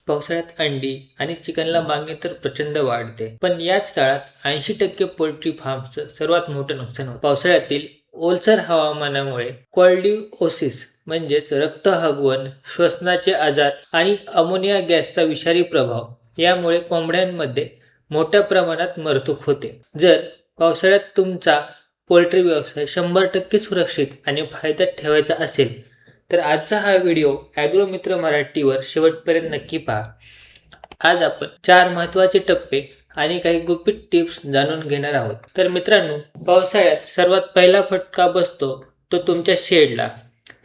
पावसाळ्यात अंडी आणि चिकनला मागणी तर प्रचंड वाढते, पण याच काळात 80% पोल्ट्री फार्मचं सर्वात मोठं नुकसान होतं. पावसाळ्यातील ओलसर हवामानामुळे कॉर्डिओसिस म्हणजेच रक्त हगवण, श्वसनाचे आजार आणि अमोनिया गॅसचा विषारी प्रभाव यामुळे कोंबड्यांमध्ये मोठ्या प्रमाणात मरतूक होते. जर पावसाळ्यात तुमचा पोल्ट्री व्यवसाय 100% सुरक्षित आणि फायद्यात ठेवायचा असेल तर आजचा हा व्हिडिओ ॲग्रोमित्र मराठीवर शेवटपर्यंत नक्की पहा. आज आपण 4 महत्त्वाचे टप्पे आणि काही गुपित टिप्स जाणून घेणार आहोत. तर मित्रांनो, पावसाळ्यात सर्वात पहिला फटका बसतो तो तुमच्या शेडला.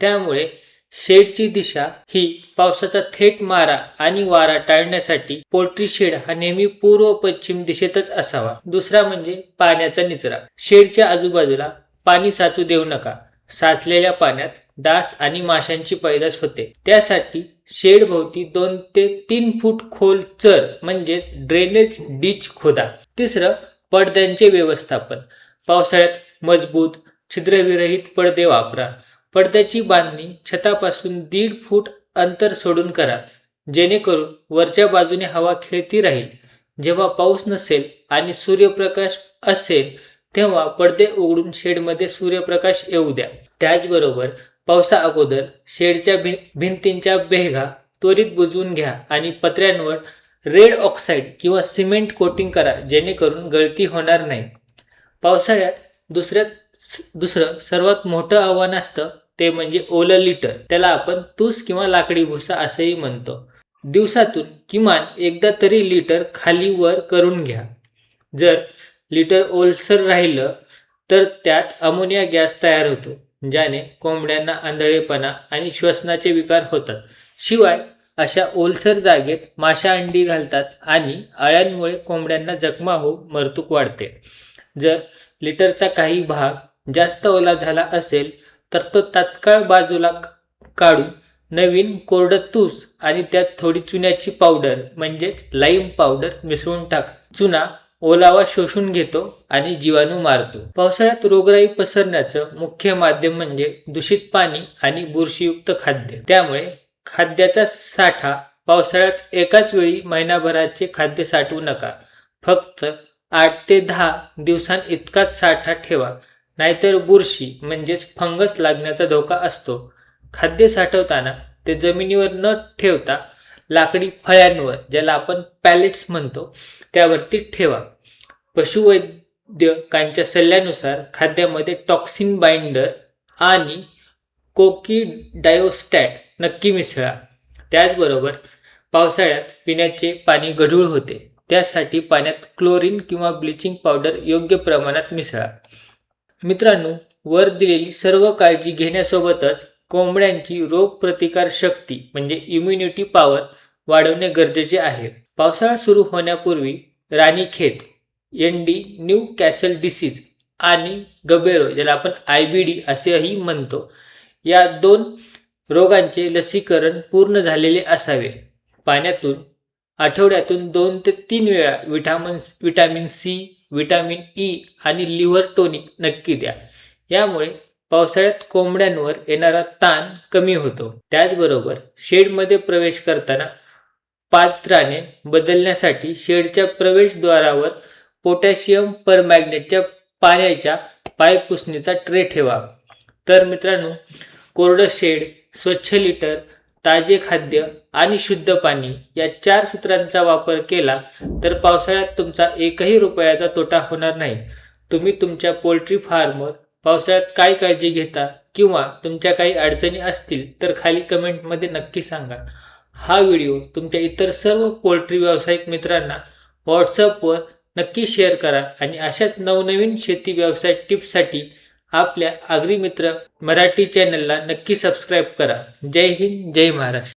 त्यामुळे शेडची दिशा ही पावसाचा थेट मारा आणि वारा टाळण्यासाठी पोल्ट्री शेड हा नेहमी पूर्व पश्चिम दिशेतच असावा. दुसरा म्हणजे पाण्याचा निचरा. शेडच्या आजूबाजूला पाणी साचू देऊ नका. साचलेल्या पाण्यात डास आणि माशांची पैदास होते. त्यासाठी शेड भोवती 2 ते 3 फूट खोल चर म्हणजेच ड्रेनेज डिच खोदा. तिसरं, पडद्यांचे व्यवस्थापन. पावसाळ्यात मजबूत छिद्रविरहित पडदे वापरा. पडद्याची बांधणी छतापासून 1.5 फूट अंतर सोडून करा, जेणेकरून वरच्या बाजूने हवा खेळती राहील. जेव्हा पाऊस नसेल आणि सूर्यप्रकाश असेल तेव्हा पडदे उघडून शेडमध्ये सूर्यप्रकाश येऊ द्या. त्याचबरोबर पावसा अगोदर शेडच्या भिंतींच्या भेगा त्वरित बुजवून घ्या आणि पत्र्यांवर रेड ऑक्साईड किंवा सिमेंट कोटिंग करा, जेणेकरून गळती होणार नाही. पावसाळ्यात दुसरं सर्वात मोठं आव्हान असतं ते म्हणजे ओलं लिटर. त्याला आपण तूस किंवा लाकडी भुसा असंही म्हणतो. दिवसातून किमान एकदा तरी लिटर खाली वर करून घ्या. जर लिटर ओलसर राहिलं तर त्यात अमोनिया गॅस तयार होतो, ज्याने कोंबड्यांना आंधळेपणा आणि श्वसनाचे विकार होतात. शिवाय अशा ओलसर जागेत माशा अंडी घालतात आणि अळ्यांमुळे कोंबड्यांना जखमा होऊन मरतूक वाढते. जर लिटरचा काही भाग जास्त ओला झाला असेल तर तो तात्काळ बाजूला काढून नवीन कोरडं तूस आणि त्यात थोडी चुन्याची पावडर म्हणजेच लाईम पावडर मिसळून टाका. चुना ओलावा शोषून घेतो आणि जीवाणू मारतो. पावसाळ्यात रोगराई पसरण्याचं मुख्य माध्यम म्हणजे दूषित पाणी आणि बुरशीयुक्त खाद्य. त्यामुळे खाद्याचा साठा पावसाळ्यात एकाच वेळी महिनाभराचे खाद्य साठवू नका. फक्त 8 ते 10 दिवसांइतकाच साठा ठेवा, नाहीतर बुरशी म्हणजेच फंगस लागण्याचा धोका असतो. खाद्य साठवताना ते जमिनीवर न ठेवता लाकडी फळ्यांवर, ज्याला आपण पॅलेट्स म्हणतो, त्यावरती ठेवा. पशुवैद्यकांच्या सल्ल्यानुसार खाद्यामध्ये टॉक्सिन बाइंडर आणि कोकीडायोस्टॅट नक्की मिसळा. त्याचबरोबर पावसाळ्यात पिण्याचे पाणी गढूळ होते, त्यासाठी पाण्यात क्लोरीन किंवा ब्लिचिंग पावडर योग्य प्रमाणात मिसळा. मित्रांनो, वर दिलेली सर्व काळजी घेण्यासोबतच कोंबड्यांची रोगप्रतिकार शक्ती म्हणजे इम्युनिटी पॉवर वाढवणे गरजेचे आहे. पावसाळा सुरू होण्यापूर्वी Ranikhet, ND, new castle disease आणि गबेरो, ज्याला आपण IBD असेही म्हणतो, या 2 रोगांचे लसीकरण पूर्ण झालेले असावे. पाण्यातून आठवड्यातून 2 ते 3 वेळा विटॅमिन C, विटॅमिन E आणि लिव्हर टॉनिक नक्की द्या. यामुळे पावसाळ्यात कोंबड्यांवर येणारा ताण कमी होतो. त्याचबरोबर शेडमध्ये प्रवेश करताना पात्राने बदलण्यासाठी शेडच्या प्रवेशद्वारावर पोटॅशियम परमॅग्नेटच्या पाण्याच्या पायपुसणीचा ट्रे ठेवा. तर मित्रांनो, कोरडं शेड, स्वच्छ लिटर, ताजे खाद्य आणि शुद्ध पाणी या 4 सूत्रांचा वापर केला तर पावसाळ्यात तुमचा एकही रुपयाचा तोटा होणार नाही. तुम्ही तुमच्या पोल्ट्री फार्मवर पावसाळ्यात काय काळजी घेता किंवा तुमच्या काही अडचणी असतील तर खाली कमेंटमध्ये नक्की सांगा. हा व्हिडिओ तुमच्या इतर सर्व पोल्ट्री व्यावसायिक मित्रांना व्हॉट्सअपवर नक्की शेअर करा आणि अशाच नवनवीन शेती व्यवसाय टिप्ससाठी आपल्या ॲग्रीमित्र मराठी चॅनलला नक्की सबस्क्राईब करा. जय हिंद, जय महाराष्ट्र.